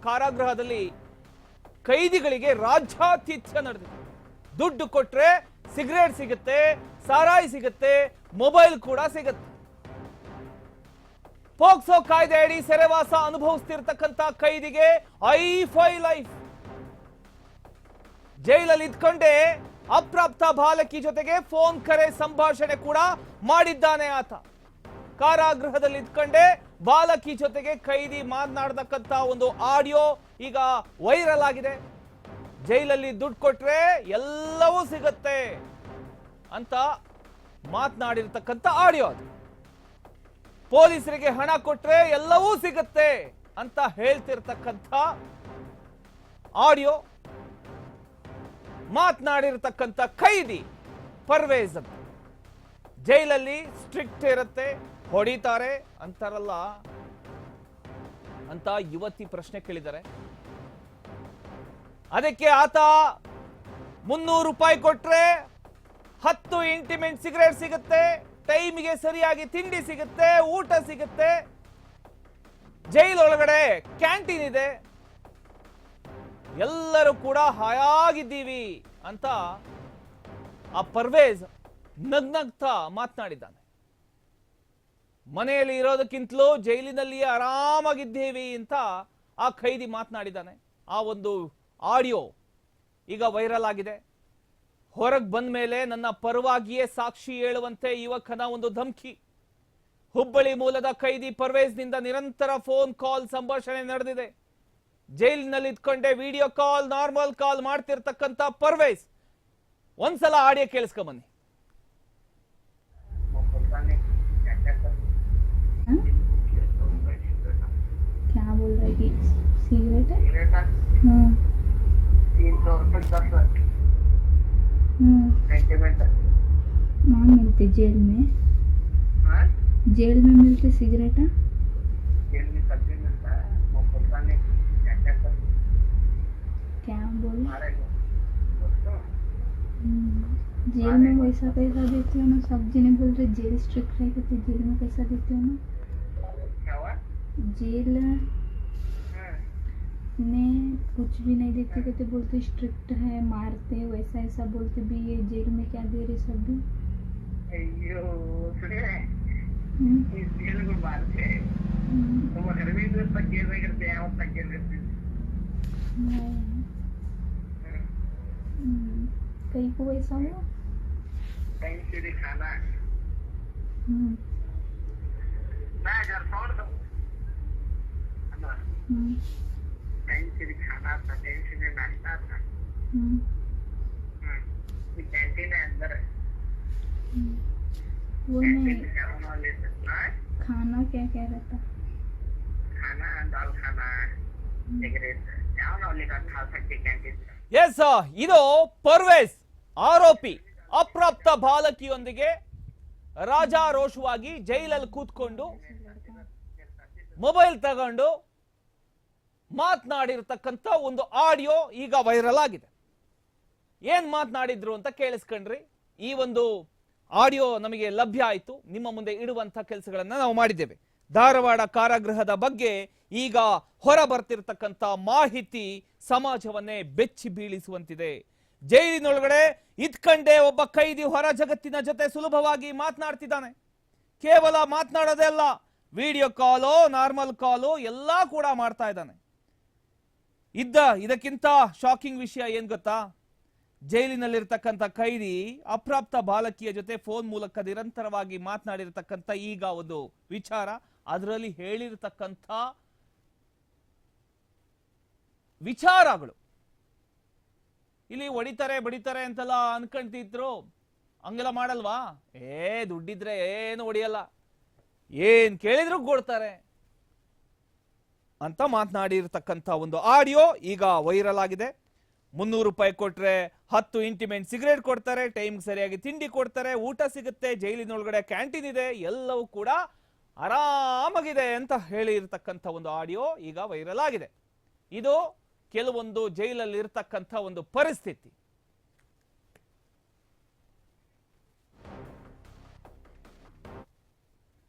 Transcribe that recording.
ಕಾರಾಗೃಹದಲ್ಲಿ ಕೈದಿಗಳಿಗೆ ರಾಜ್ಯಾತಿಥ್ಯ ನಡೆದಿದೆ. ದುಡ್ಡು ಕೊಟ್ರೆ ಸಿಗರೇಟ್ ಸಿಗುತ್ತೆ, ಸಾರಾಯಿ ಸಿಗುತ್ತೆ, ಮೊಬೈಲ್ ಕೂಡ ಸಿಗುತ್ತೆ. ಪೋಕ್ಸೋ ಕಾಯ್ದೆ ಅಡಿ ಸೆರೆವಾಸ ಅನುಭವಿಸ್ತಿರ್ತಕ್ಕಂಥ ಕೈದಿಗೆ ಐ ಲೈಫ್. ಜೈಲಲ್ಲಿ ಇದ್ಕೊಂಡೇ ಅಪ್ರಾಪ್ತ ಬಾಲಕಿ ಜೊತೆಗೆ ಫೋನ್ ಕರೆ ಸಂಭಾಷಣೆ ಕೂಡ ಮಾಡಿದ್ದಾನೆ ಆತ. ಕಾರಾಗೃಹದಲ್ಲಿ ಇದ್ಕೊಂಡೇ ಬಾಲಕಿ ಜೊತೆಗೆ ಕೈದಿ ಮಾತನಾಡತಕ್ಕಂತ ಒಂದು ಆಡಿಯೋ ಈಗ ವೈರಲ್ ಆಗಿದೆ. ಜೈಲಲ್ಲಿ ದುಡ್ಡು ಕೊಟ್ರೆ ಎಲ್ಲವೂ ಸಿಗುತ್ತೆ ಅಂತ ಮಾತನಾಡಿರ್ತಕ್ಕಂಥ ಆಡಿಯೋ ಅದು. ಪೊಲೀಸರಿಗೆ ಹಣ ಕೊಟ್ರೆ ಎಲ್ಲವೂ ಸಿಗುತ್ತೆ ಅಂತ ಹೇಳ್ತಿರ್ತಕ್ಕಂಥ ಆಡಿಯೋ. ಮಾತನಾಡಿರ್ತಕ್ಕಂಥ ಕೈದಿ ಪರ್ವೇಜ್ ಅಂತ. ಜೈಲಲ್ಲಿ ಸ್ಟ್ರಿಕ್ಟ್ ಇರುತ್ತೆ, ಹೊಡಿತಾರೆ ಅಂತಾರಲ್ಲ ಅಂತ ಯುವತಿ ಪ್ರಶ್ನೆ ಕೇಳಿದ್ದಾರೆ. ಅದಕ್ಕೆ ಆತ 300 ರೂಪಾಯಿ ಕೊಟ್ರೆ 10 ಇಂಟಿಮೆಂಟ್ ಸಿಗರೇಟ್ ಸಿಗುತ್ತೆ, ಟೈಮಿಗೆ ಸರಿಯಾಗಿ ತಿಂಡಿ ಸಿಗುತ್ತೆ, ಊಟ ಸಿಗುತ್ತೆ, ಜೈಲೊಳಗಡೆ ಕ್ಯಾಂಟೀನ್ ಇದೆ, ಎಲ್ಲರೂ ಕೂಡ ಹಾಯಾಗಿದ್ದೀವಿ ಅಂತ ಆ ಪರ್ವೇಜ್ ನಗ್ನಗ್ತಾ ಮಾತನಾಡಿದ್ದಾನೆ. ಮನೆಯಲ್ಲಿ ಇರೋದಕ್ಕಿಂತಲೂ ಜೈಲಿನಲ್ಲಿ ಆರಾಮಾಗಿದ್ದೀವಿ ಅಂತ ಆ ಖೈದಿ ಮಾತನಾಡಿದ್ದಾನೆ. ಆ ಒಂದು ಆಡಿಯೋ ಈಗ ವೈರಲ್ ಆಗಿದೆ. ಹೊರಗೆ ಬಂದ ಮೇಲೆ ನನ್ನ ಪರವಾಗಿಯೇ ಸಾಕ್ಷಿ ಹೇಳುವಂತೆ ಯುವಕನ ಒಂದು ಧಮಕಿ. ಹುಬ್ಬಳ್ಳಿ ಮೂಲದ ಖೈದಿ ಪರ್ವೇಜ್ನಿಂದ ನಿರಂತರ ಫೋನ್ ಕಾಲ್ ಸಂಭಾಷಣೆ ನಡೆದಿದೆ. ಜೈಲಿನಲ್ಲಿ ಇದ್ಕೊಂಡೆ ವಿಡಿಯೋ ಕಾಲ್, ನಾರ್ಮಲ್ ಕಾಲ್ ಮಾಡ್ತಿರ್ತಕ್ಕಂಥ ಪರ್ವೇಜ್. ಒಂದ್ಸಲ ಆಡಿಯೋ ಕೇಳಿಸ್ಕೊಂಡ್ ಬನ್ನಿ. क्या बोल रहा है कि सिगरेट है? वहाँ मिलते जेल में? जेल में मिलते सिगरेट? जेल में सब्जी मिलता है, वो पता नहीं क्या कर क्या बोल? दोस्तों जेल में वैसा पैसा देते हो ना? सब्जी नहीं बोल रहे, जेल स्ट्रिक्ट रहेगा तो जेल में पैसा देते हो ना? क्या हुआ? जेल में कुछ भी नहीं देते, कहते बोलते स्ट्रिक्ट है, मारते वैसा ऐसा बोलते भी, ये जेल में क्या दे रहे सब भी? अयो सुनिए, इस जेल को मारते तो वो घर में दूर तक जेल में करते हैं, और तक जेल करते हैं। कहीं को वैसा हुआ? कहीं से दिखाना मैं घर छोड़ दूँ कहीं से दिखाना था, कहीं से नाश्ता था, कैंटीन है अंदर, वो नहीं ले सकना है। खाना क्या क्या रहता? खाना दाल खाना सिगरेट क्या लेकर खा सकते कैंटीन से। ಎಸ್, ಇದು ಪರ್ವೇಜ್ ಆರೋಪಿ ಅಪ್ರಾಪ್ತ ಬಾಲಕಿಯೊಂದಿಗೆ ರಾಜಾರೋಷವಾಗಿ ಜೈಲಲ್ಲಿ ಕೂತ್ಕೊಂಡು ಮೊಬೈಲ್ ತಗೊಂಡು ಮಾತನಾಡಿರ್ತಕ್ಕಂಥ ಒಂದು ಆಡಿಯೋ ಈಗ ವೈರಲ್ ಆಗಿದೆ. ಏನ್ ಮಾತನಾಡಿದ್ರು ಅಂತ ಕೇಳಿಸ್ಕೊಂಡ್ರಿ. ಈ ಒಂದು ಆಡಿಯೋ ನಮಗೆ ಲಭ್ಯ ಆಯಿತು, ನಿಮ್ಮ ಮುಂದೆ ಇಡುವಂತ ಕೆಲಸಗಳನ್ನ ನಾವು ಮಾಡಿದ್ದೇವೆ. ಧಾರವಾಡ ಕಾರಾಗೃಹದ ಬಗ್ಗೆ ಈಗ ಹೊರ ಬರ್ತಿರ್ತಕ್ಕಂಥ ಮಾಹಿತಿ ಸಮಾಜವನ್ನೇ ಬೆಚ್ಚಿ ಬೀಳಿಸುವಂತಿದೆ. ಜೈಲಿನೊಳಗಡೆ ಇದ್ಕಂಡೆ ಒಬ್ಬ ಕೈದಿ ಹೊರ ಜಗತ್ತಿನ ಜೊತೆ ಸುಲಭವಾಗಿ ಮಾತನಾಡ್ತಿದ್ದಾನೆ. ಕೇವಲ ಮಾತನಾಡೋದೇ ಅಲ್ಲ, ವಿಡಿಯೋ ಕಾಲು, ನಾರ್ಮಲ್ ಕಾಲು ಎಲ್ಲ ಕೂಡ ಮಾಡ್ತಾ ಇದ್ದಾನೆ. ಇದಕ್ಕಿಂತ ಶಾಕಿಂಗ್ ವಿಷಯ ಏನ್ ಗೊತ್ತಾ? ಜೈಲಿನಲ್ಲಿರ್ತಕ್ಕಂಥ ಕೈದಿ ಅಪ್ರಾಪ್ತ ಬಾಲಕಿಯ ಜೊತೆ ಫೋನ್ ಮೂಲಕ ನಿರಂತರವಾಗಿ ಮಾತನಾಡಿರ್ತಕ್ಕಂಥ ಈಗ ಒಂದು ವಿಚಾರ, ಅದರಲ್ಲಿ ಹೇಳಿರ್ತಕ್ಕಂಥ ವಿಚಾರಗಳು. ಇಲ್ಲಿ ಹೊಡಿತಾರೆ ಬಡಿತಾರೆ ಅಂತೆಲ್ಲ ಅನ್ಕೊಂತಿದ್ರು, ಹಂಗೆಲ್ಲ ಮಾಡಲ್ವಾ? ದುಡ್ಡಿದ್ರೆ ಏನು ಹೊಡಿಯಲ್ಲ, ಏನ್ ಕೇಳಿದ್ರು ಕೊಡ್ತಾರೆ ಅಂತ ಮಾತನಾಡಿರ್ತಕ್ಕಂಥ ಒಂದು ಆಡಿಯೋ ಈಗ ವೈರಲ್ ಆಗಿದೆ. 300 ರೂಪಾಯಿ ಕೊಟ್ರೆ 10 ಇಂಟಿಮೆಂಟ್ ಸಿಗರೇಟ್ ಕೊಡ್ತಾರೆ, ಟೈಮ್ ಸರಿಯಾಗಿ ತಿಂಡಿ ಕೊಡ್ತಾರೆ, ಊಟ ಸಿಗುತ್ತೆ, ಜೈಲಿನೊಳಗಡೆ ಕ್ಯಾಂಟೀನ್ ಇದೆ, ಎಲ್ಲವೂ ಕೂಡ ಆರಾಮಾಗಿದೆ ಅಂತ ಹೇಳಿರ್ತಕ್ಕಂಥ ಒಂದು ಆಡಿಯೋ ಈಗ ವೈರಲ್ ಆಗಿದೆ. ಇದು ಕೆಲವೊಂದು ಜೈಲಲ್ಲಿ ಇರ್ತಕ್ಕಂಥ ಒಂದು ಪರಿಸ್ಥಿತಿ.